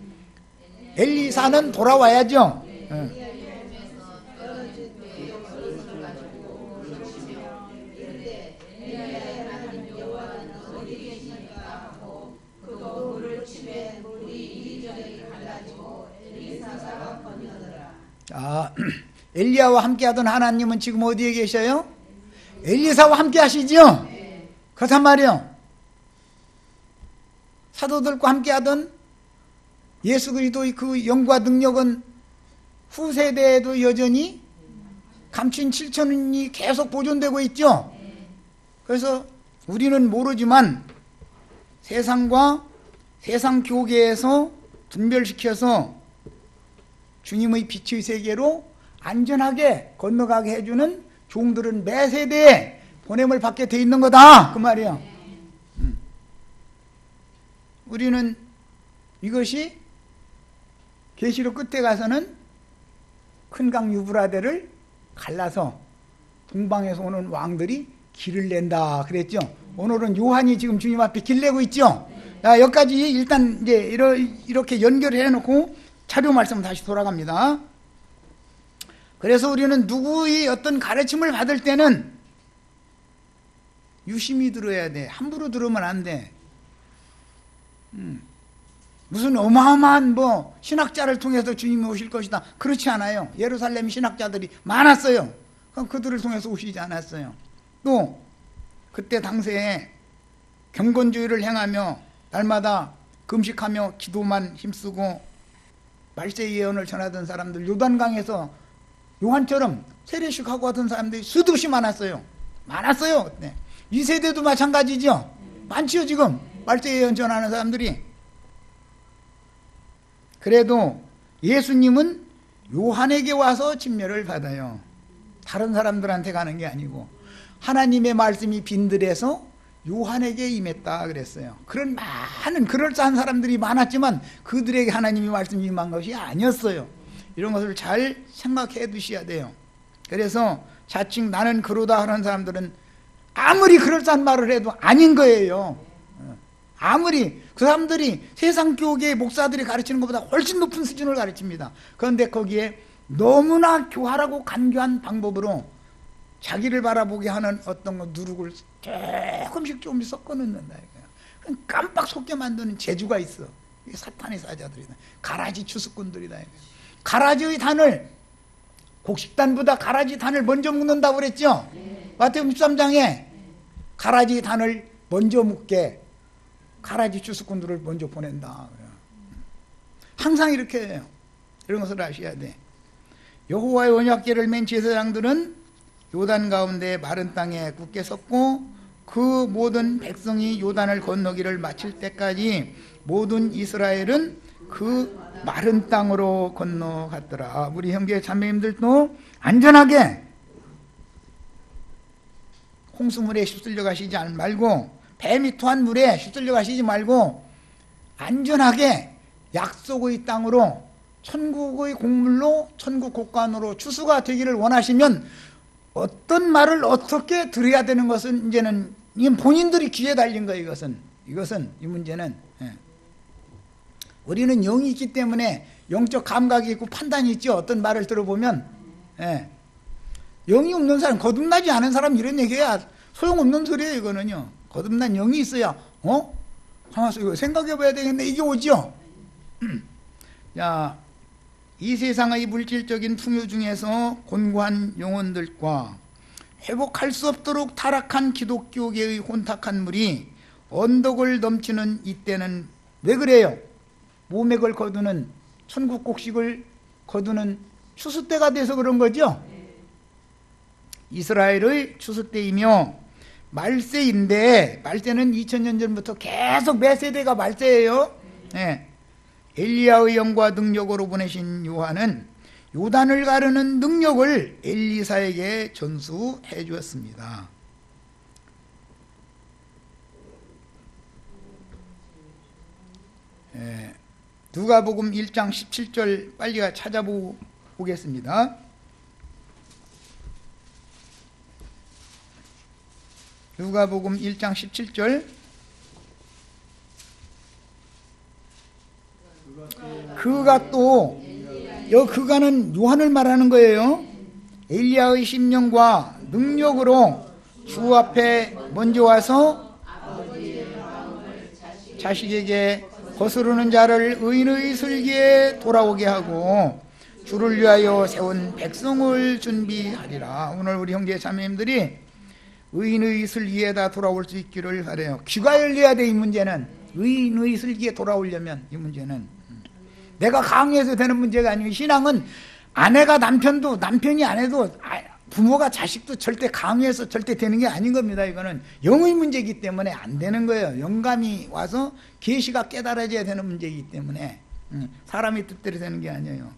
엘리사는 돌아와야죠. 엘리야와 함께하던 하나님은 지금 어디에 계셔요? 엘리사와 함께 하시죠? 그렇단 말이에요. 사도들과 함께하던 예수 그리스도의 그 영과 능력은 후세대에도 여전히 감춘 7천이 계속 보존되고 있죠. 그래서 우리는 모르지만 세상과 세상 교계에서 분별시켜서 주님의 빛의 세계로 안전하게 건너가게 해주는 종들은 매 세대에 보냄을 받게 돼 있는 거다 그 말이에요. 우리는 이것이 계시록 끝에 가서는 큰 강 유브라데를 갈라서 동방에서 오는 왕들이 길을 낸다 그랬죠. 오늘은 요한이 지금 주님 앞에 길 내고 있죠. 자, 여기까지 일단 이제 이렇게 연결을 해놓고 자료 말씀 다시 돌아갑니다. 그래서 우리는 누구의 어떤 가르침을 받을 때는 유심히 들어야 돼. 함부로 들으면 안 돼. 무슨 어마어마한 신학자를 통해서 주님이 오실 것이다. 그렇지 않아요. 예루살렘 신학자들이 많았어요. 그럼 그들을 통해서 오시지 않았어요. 또 그때 당시에 경건주의를 행하며 날마다 금식하며 기도만 힘쓰고 말세 예언을 전하던 사람들, 요단강에서 요한처럼 세례식하고 하던 사람들이 수없이 많았어요. 그때. 이 세대도 마찬가지죠. 많지요 지금 말세 예언 전하는 사람들이. 그래도 예수님은 요한에게 와서 침례를 받아요. 다른 사람들한테 가는 게 아니고 하나님의 말씀이 빈들에서 요한에게 임했다 그랬어요. 그런 많은 그럴싸한 사람들이 많았지만 그들에게 하나님의 말씀이 임한 것이 아니었어요. 이런 것을 잘 생각해 두셔야 돼요. 그래서 자칭 나는 그러다 하는 사람들은 아무리 그럴싸한 말을 해도 아닌 거예요. 아무리 그 사람들이 세상 교계의 목사들이 가르치는 것보다 훨씬 높은 수준을 가르칩니다. 그런데 거기에 너무나 교활하고 간교한 방법으로 자기를 바라보게 하는 어떤 거 누룩을 조금씩 섞어 넣는다. 깜빡 속게 만드는 재주가 있어. 이게 사탄의 사자들이다. 가라지 추수꾼들이다. 가라지의 단을, 곡식단보다 가라지 단을 먼저 묶는다고 그랬죠? 마태복음 13장에 가라지 단을 먼저 묶게 가라지 추수꾼들을 먼저 보낸다. 항상 이렇게 해요. 이런 것을 아셔야 돼. 여호와의 언약궤를 맨 제사장들은 요단 가운데 마른 땅에 굳게 섰고 그 모든 백성이 요단을 건너기를 마칠 때까지 모든 이스라엘은 그 마른 땅으로 건너갔더라. 우리 형제 자매님들도 안전하게 홍수물에 휩쓸려 가시지 말고 뱀이 토한 물에 휩쓸려 가시지 말고 안전하게 약속의 땅으로 천국의 곡물로 천국 곡간으로 추수가 되기를 원하시면 어떤 말을 어떻게 들어야 되는 것은 이제는 이건 본인들이 귀에 달린 거예요. 이것은 이 문제는 우리는 영이 있기 때문에 영적 감각이 있고 판단이 있죠. 어떤 말을 들어보면 영이 없는 사람, 거듭나지 않은 사람 이런 얘기야 소용없는 소리예요. 이거는요. 거듭난 영이 있어야 가만있어 이거 생각해 봐야 되겠네 이게 오죠. 자, 이 세상의 물질적인 풍요 중에서 곤고한 영혼들과 회복할 수 없도록 타락한 기독교계의 혼탁한 물이 언덕을 넘치는 이때는 왜 그래요? 모맥을 거두는 천국 곡식을 거두는 추수 때가 돼서 그런 거죠. 이스라엘의 추수 때이며 말세인데, 말세는 2000년 전부터 계속 매 세대가 말세예요. 네. 엘리야의 영과 능력으로 보내신 요한은 요단을 가르는 능력을 엘리사에게 전수해 주었습니다. 누가복음 1장 17절 빨리 찾아보겠습니다. 누가복음 1장 17절. 그가 또, 그가는 요한을 말하는 거예요. 엘리야의 심령과 능력으로 주 앞에 먼저 와서 자식에게 거스르는 자를 의인의 슬기에 돌아오게 하고 주를 위하여 세운 백성을 준비하리라. 오늘 우리 형제 자매님들이 의인의 슬기에다 돌아올 수 있기를 바라요. 귀가 열려야 돼. 이 문제는 의인의 슬기에 돌아오려면, 이 문제는 내가 강해서 되는 문제가 아니고, 신앙은 아내가 남편도, 남편이 아내도, 부모가 자식도 절대 강해서 절대 되는 게 아닌 겁니다. 이거는 영의 문제이기 때문에 안 되는 거예요. 영감이 와서 계시가 깨달아져야 되는 문제이기 때문에 사람이 뜻대로 되는 게 아니에요.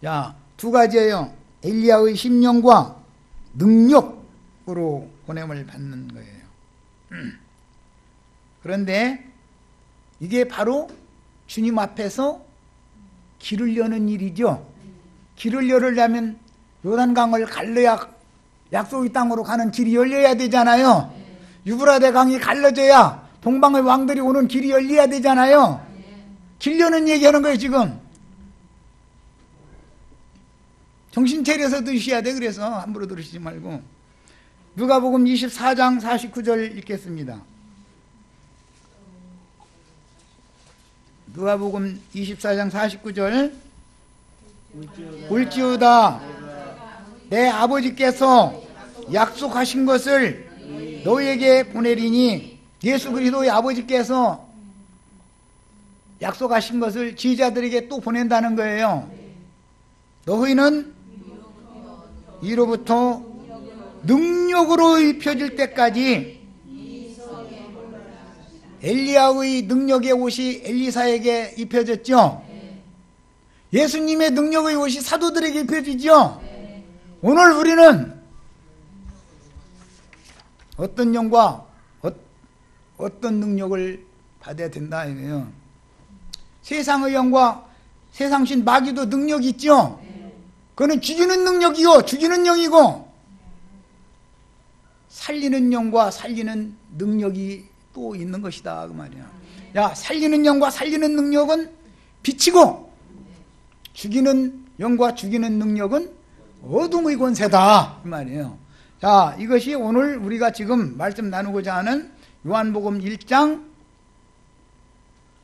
자, 두 가지예요. 엘리야의 심령과 능력으로 보냄을 받는 거예요. 그런데 이게 바로 주님 앞에서 길을 여는 일이죠. 길을 열으려면 요단강을 갈라야 약속의 땅으로 가는 길이 열려야 되잖아요. 유브라데 강이 갈라져야 동방의 왕들이 오는 길이 열려야 되잖아요. 길 여는 얘기하는 거예요 지금. 정신 차려서 들으셔야 돼. 그래서 함부로 들으시지 말고. 누가복음 24장 49절 읽겠습니다. 누가복음 24장 49절. 올지어다 내 아버지께서 약속하신 것을 너희에게 보내리니, 예수 그리스도의 아버지께서 약속하신 것을 지휘자들에게 또 보낸다는 거예요. 너희는 이로부터 능력으로 입혀질 때까지, 엘리야의 능력의 옷이 엘리사에게 입혀졌죠. 예수님의 능력의 옷이 사도들에게 입혀지죠. 오늘 우리는 어떤 영과 어떤 능력을 받아야 된다 이거예요. 세상의 영과 세상신 마귀도 능력이 있죠. 그거는 죽이는 능력이고 죽이는 영이고, 살리는 영과 살리는 능력이 또 있는 것이다 그 말이야. 야, 살리는 영과 살리는 능력은 빛이고, 죽이는 영과 죽이는 능력은 어둠의 권세다 그 말이에요. 자, 이것이 오늘 우리가 지금 말씀 나누고자 하는 요한복음 1장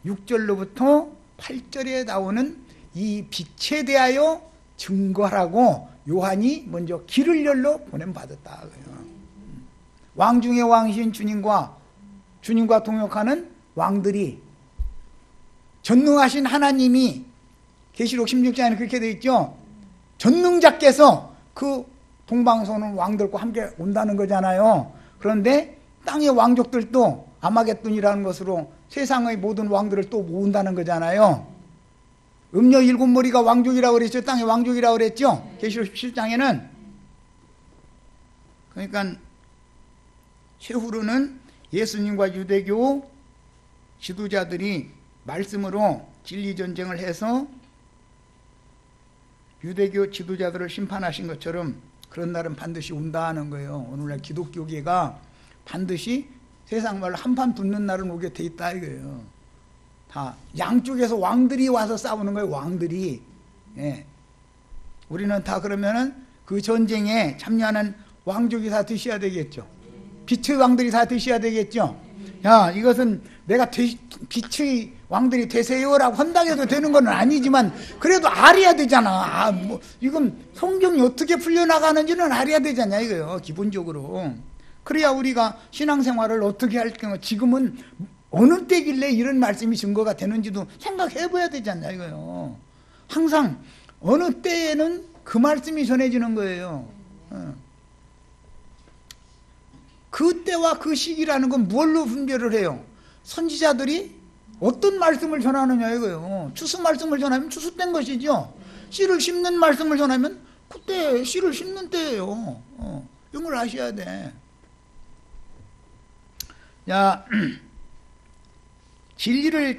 6절로부터 8절에 나오는 이 빛에 대하여 증거라고 요한이 먼저 길을 열러 보냄받았다. 왕 중의 왕이신 주님과 동역하는 왕들이, 전능하신 하나님이 계시록 16장에는 그렇게 되어 있죠. 전능자께서 그 동방서는 왕들과 함께 온다는 거잖아요. 그런데 땅의 왕족들도 아마겟돈이라는 것으로 세상의 모든 왕들을 또 모은다는 거잖아요. 음녀 7머리가 왕족이라고 그랬죠. 땅의 왕족이라고 그랬죠. 계시록 17장에는. 그러니까 최후로는 예수님과 유대교 지도자들이 말씀으로 진리전쟁을 해서 유대교 지도자들을 심판하신 것처럼 그런 날은 반드시 온다는 거예요. 오늘날 기독교계가 반드시 세상 말로 한판 붙는 날은 오게 돼 있다 이거예요. 다 양쪽에서 왕들이 와서 싸우는 거예요. 왕들이. 예. 우리는 다 그러면은 그 전쟁에 참여하는 왕족이 다 드셔야 되겠죠. 빛의 왕들이 다 드셔야 되겠죠. 야, 이것은 내가 빛의 왕들이 되세요라고 헌당해도 되는 건 아니지만 그래도 알아야 되잖아. 뭐 이건 성경이 어떻게 풀려나가는지는 알아야 되잖아 이거요. 기본적으로. 그래야 우리가 신앙생활을 어떻게 할 경우 지금은 어느 때길래 이런 말씀이 증거가 되는지도 생각해 봐야 되잖아 이거요. 항상 어느 때에는 그 말씀이 전해지는 거예요. 그 때와 그 시기라는 건 뭘로 분별을 해요? 선지자들이 어떤 말씀을 전하느냐 이거예요. 추수 말씀을 전하면 추수 된 것이죠. 씨를 심는 말씀을 전하면 그때 씨를 심는 때예요. 이런 걸 아셔야 돼. 자, 진리를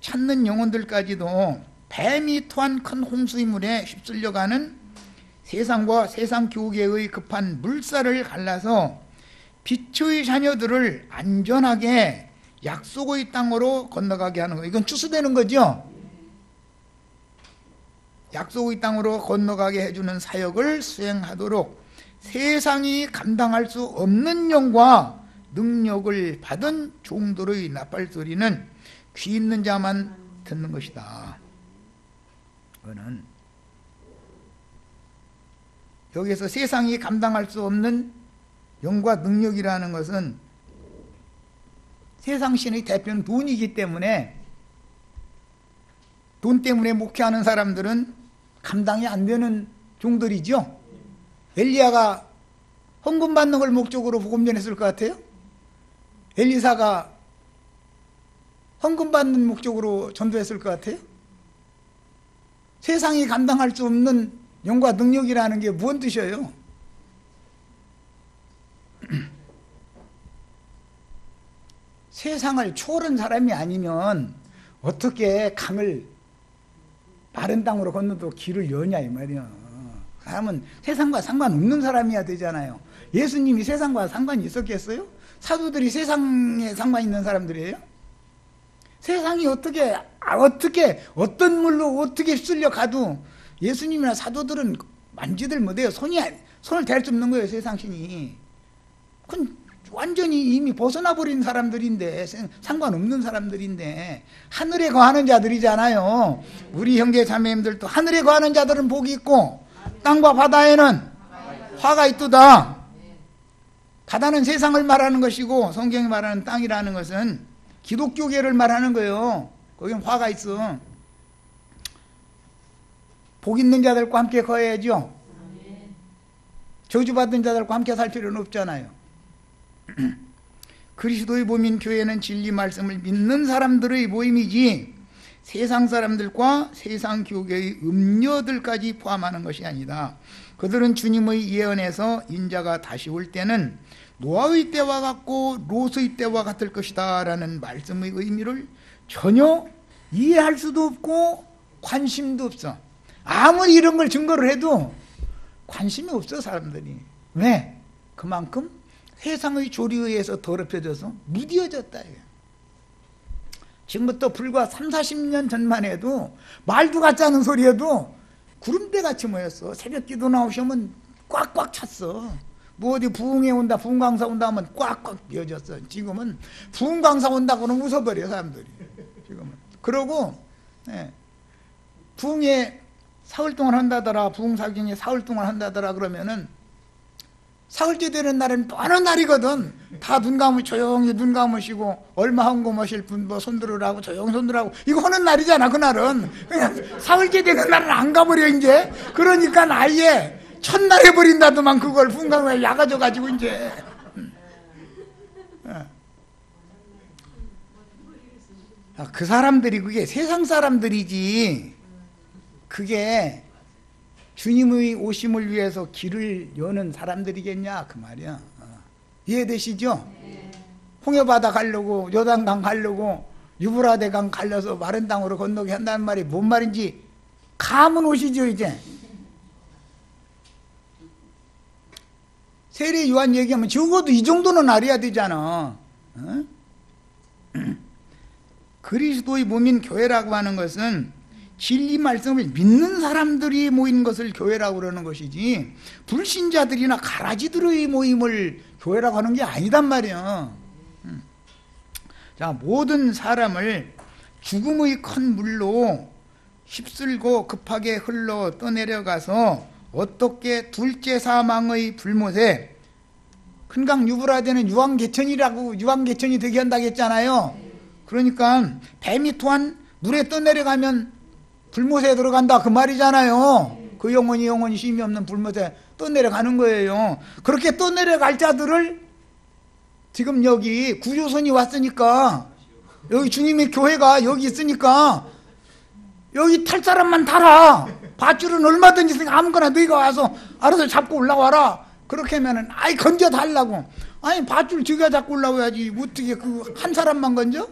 찾는 영혼들까지도 뱀이 토한 큰 홍수의 물에 휩쓸려가는 세상과 세상 교계의 급한 물살을 갈라서 빛의 자녀들을 안전하게 약속의 땅으로 건너가게 하는 거예요. 이건 추수되는 거죠. 약속의 땅으로 건너가게 해주는 사역을 수행하도록 세상이 감당할 수 없는 영과 능력을 받은 종들의 나팔소리는 귀 있는 자만 듣는 것이다. 그거는 여기서 세상이 감당할 수 없는 영과 능력이라는 것은 세상신의 대표는 돈이기 때문에 돈 때문에 목회하는 사람들은 감당이 안 되는 종들이죠. 엘리야가 헌금 받는 걸 목적으로 복음 전했을 것 같아요? 엘리사가 헌금 받는 목적으로 전도했을 것 같아요? 세상이 감당할 수 없는 영과 능력이라는 게 무슨 뜻이에요? 세상을 초월한 사람이 아니면 어떻게 강을 마른 땅으로 건너도 길을 여냐 이 말이야. 사람은 세상과 상관없는 사람이어야 되잖아요. 예수님이 세상과 상관이 있었겠어요? 사도들이 세상에 상관 있는 사람들이에요? 세상이 어떻게 어떤 물로 어떻게 휩쓸려 가도 예수님이나 사도들은 만지들 못해요. 손을 댈 수 없는 거예요. 세상신이. 그건 완전히 이미 벗어나 버린 사람들인데, 상관없는 사람들인데 하늘에 거하는 자들이잖아요. 우리 형제 자매님들도 하늘에 거하는 자들은 복이 있고 땅과 바다에는 화가 있도다. 바다는 세상을 말하는 것이고 성경이 말하는 땅이라는 것은 기독교계를 말하는 거예요. 거긴 화가 있어. 복 있는 자들과 함께 거해야죠. 저주받은 자들과 함께 살 필요는 없잖아요. 그리스도의 몸인 교회는 진리 말씀을 믿는 사람들의 모임이지 세상 사람들과 세상 교계의 음녀들까지 포함하는 것이 아니다. 그들은 주님의 예언에서 인자가 다시 올 때는 노아의 때와 같고 롯의 때와 같을 것이다 라는 말씀의 의미를 전혀 이해할 수도 없고 관심도 없어. 아무리 이런 걸 증거를 해도 관심이 없어 사람들이. 왜? 그만큼 세상의 조리에 의해서 더럽혀져서 무디어졌다. 지금부터 불과 30-40년 전만 해도 말도 같지 않은 소리에도 구름대같이 모였어. 새벽 기도 나오시면 꽉꽉 찼어. 뭐 어디 부흥회 온다, 부흥강사 온다 하면 꽉꽉 이어졌어. 지금은 부흥강사 온다고는 웃어버려 사람들이. 지금은. 그러고 부흥회 사흘 동안 한다더라, 부흥사경에 사흘 동안 한다더라 그러면은 사흘째 되는 날은 또 어느 날이거든. 다 조용히 눈 감으시고 얼마 헌금 하실 분 뭐 손들으라고 조용히 손들라고 이거 하는 날이잖아. 그날은 그냥 사흘째 되는 날은 안 가버려 이제. 그러니까 아예 첫날 해버린다더만 그걸 풍광에 야가져가지고 이제. 그 사람들이 그게 세상 사람들이지 그게 주님의 오심을 위해서 길을 여는 사람들이겠냐 그 말이야. 이해되시죠? 홍해바다 가려고 요단강 가려고 유브라데강 갈려서 마른 땅으로 건너게 한다는 말이 뭔 말인지 감은 오시죠 이제. 세례 요한 얘기하면 적어도 이 정도는 알아야 되잖아. 그리스도의 몸인 교회라고 하는 것은 진리 말씀을 믿는 사람들이 모인 것을 교회라고 그러는 것이지 불신자들이나 가라지들의 모임을 교회라고 하는 게 아니단 말이야. 자, 모든 사람을 죽음의 큰 물로 휩쓸고 급하게 흘러 떠내려가서 어떻게 둘째 사망의 불못에 큰강 유브라데는 유황개천이라고 유황개천이 되게 한다고 했잖아요. 그러니까 뱀이 또한 물에 떠내려가면 불못에 들어간다 그 말이잖아요. 그 영혼이 쉼이 없는 불못에 떠내려가는 거예요. 그렇게 떠내려갈 자들을 지금 여기 구조선이 왔으니까 여기 주님의 교회가 여기 있으니까 여기 탈 사람만 타라. 밧줄은 얼마든지 있으니까 아무거나 너희가 와서 알아서 잡고 올라와라. 그렇게 하면은 아이 건져 달라고. 아니 밧줄 지가 잡고 올라와야지. 어떻게 그 한 사람만 건져?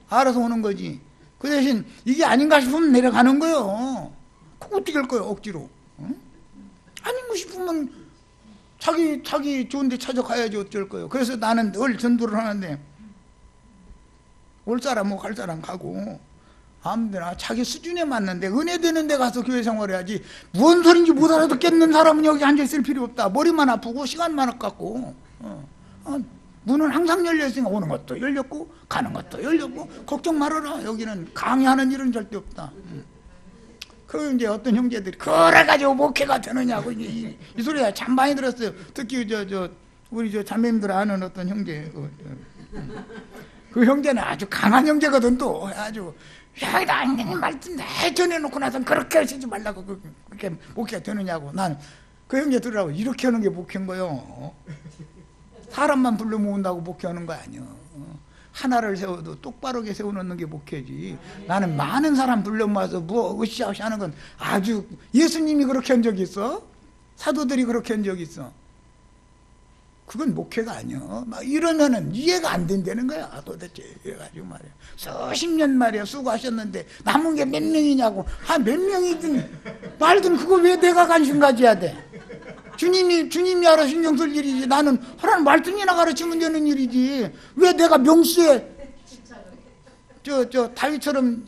알아서 오는 거지. 그 대신 이게 아닌가 싶으면 내려가는 거예요. 그거 어떻게 할 거예요 억지로. 응? 아닌 거 싶으면 자기 좋은데 찾아가야지 어쩔 거예요. 그래서 나는 늘 전도를 하는데 올 사람 뭐 갈 사람 가고 아무데나 자기 수준에 맞는데 은혜 되는 데 가서 교회 생활을 해야지. 무슨 소린지 못 알아듣겠는 사람은 여기 앉아있을 필요 없다. 머리만 아프고 시간만 아깝고 문은 항상 열려있으니까 오는 것도 열렸고 가는 것도 열렸고 걱정 말아라. 여기는 강의하는 일은 절대 없다. 그 이제 어떤 형제들이 그래가지고 목회가 되느냐고 이 소리가 참 많이 들었어요. 특히 우리 자매님들 아는 어떤 형제 그 형제는 아주 강한 형제거든. 또 아주 야, 나 말씀 내 전해놓고 나서 그렇게 하시지 말라고 그렇게 목회가 되느냐고. 난 그 형제 들으라고 이렇게 하는 게 목회인 거요. 사람만 불러 모은다고 목회하는 거 아니야. 하나를 세워도 똑바르게 세워놓는 게 목회지. 나는 많은 사람 불러 모아서 뭐 으쌰으쌰 하는 건 아주 예수님이 그렇게 한 적이 있어? 사도들이 그렇게 한 적이 있어? 그건 목회가 아니야. 막 이러면은 이해가 안 된다는 거야. 도대체 이래가지고 말이야. 수십 년 말이야 수고하셨는데 남은 게 몇 명이냐고. 몇 명이든 말든 그걸 왜 내가 관심 가져야 돼? 주님이 알아 신경 쓸 일이지. 나는 하나님 말씀이나 가르치면 되는 일이지. 왜 내가 명시에 다윗처럼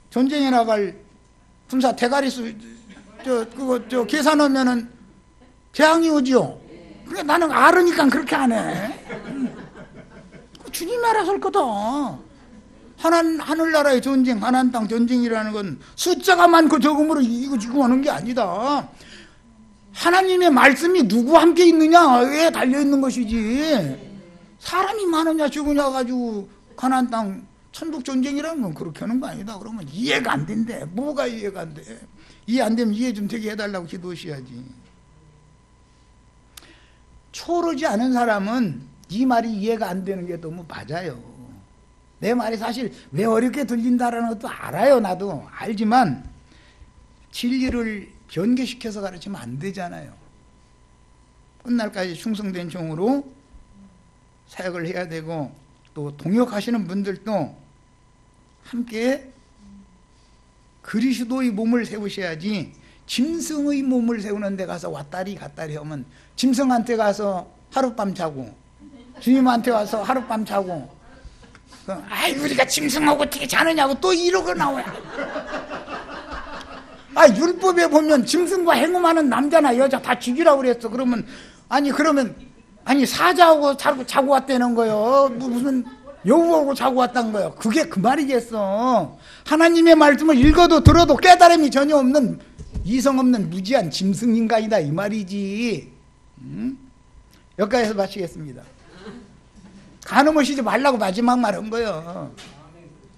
전쟁에 나갈 군사 대가리수 그거 계산하면은 재앙이 오지요. 그래 나는 알으니까 그렇게 안 해. 주님이 알아서 할 거다. 하늘나라의 전쟁, 하나님 땅 전쟁이라는 건 숫자가 많고 적음으로 이기고 지고 하는 게 아니다. 하나님의 말씀이 누구와 함께 있느냐에 달려있는 것이지. 사람이 많으냐 적으냐 가지고 가나안 땅 천국 전쟁이라는 건 그렇게 하는 거 아니다. 그러면 이해가 안 된대. 뭐가 이해가 안 돼? 이해 안 되면 이해 좀 되게 해달라고 기도하셔야지. 초르지 않은 사람은 이 말이 이해가 안 되는 게 너무 맞아요. 내 말이 사실 왜 어렵게 들린다라는 것도 알아요. 나도 알지만 진리를 변개시켜서 가르치면 안 되잖아요. 끝날까지 충성된 종으로 사역을 해야 되고 또 동역하시는 분들도 함께 그리스도의 몸을 세우셔야지. 짐승의 몸을 세우는 데 가서 왔다리 갔다리 하면 짐승한테 가서 하룻밤 자고 주님한테 와서 하룻밤 자고 아이 우리가 짐승하고 어떻게 자느냐고 또 이러고 나와요. 율법에 보면 짐승과 행음하는 남자나 여자 다 죽이라고 그랬어. 그러면 사자하고 자고 왔다는 거요. 무슨 여우하고 자고 왔다는 거요. 그게 그 말이겠어. 하나님의 말씀을 읽어도 들어도 깨달음이 전혀 없는 이성 없는 무지한 짐승인간이다 이 말이지. 여기까지서 마치겠습니다. 간음하시지 말라고 마지막 말 한 거예요.